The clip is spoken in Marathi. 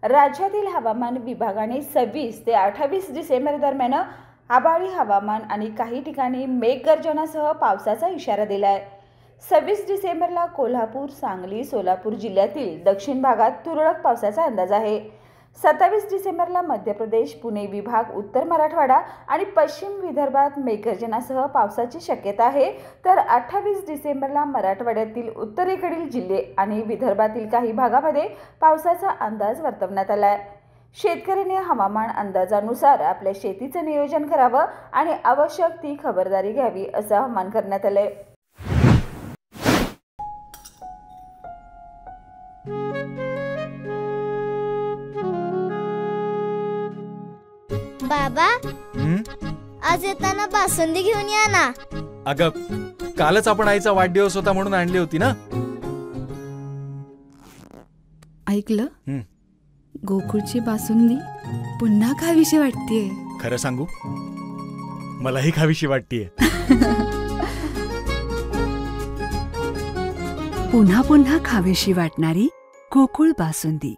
राज्यातील हवामान विभागाने 26 ते 28 डिसेंबर दरम्यान आभाळी हवामान आणि काही ठिकाणी मेघगर्जनासह पावसाचा इशारा दिला आहे। 26 डिसेंबरला कोल्हापूर, सांगली, सोलापूर जिल्ह्यातील दक्षिण भागात तुरळक पावसाचा अंदाज आहे। 27 डिसेंबरला मध्य प्रदेश, पुणे विभाग, उत्तर मराठवाडा आणि पश्चिम विदर्भात मेघगर्जनासह पावसाची शक्यता आहे। तर 28 डिसेंबरला मराठवाड्यातील उत्तरेकडील जिल्हे आणि विदर्भातील काही भागामध्ये पावसाचा अंदाज वर्तवण्यात आला आहे। शेतकऱ्यांनी हवामान अंदाजानुसार आपल्या शेतीचं नियोजन करावं आणि आवश्यक ती खबरदारी घ्यावी असं आवाहन करण्यात आलंय। बाबा, आज येताना बासुंदी घेऊन या ना। अगं, कालच आपण आईचा वाढदिवस होता म्हणून आणली होती ना। ऐकलं, गोकुळची बासुंदी पुन्हा खावीशी वाटतेय। खरं सांगू, मलाही खावीशी वाटतेय। पुन्हा पुन्हा खावीशी वाटणारी गोकुळ बासुंदी।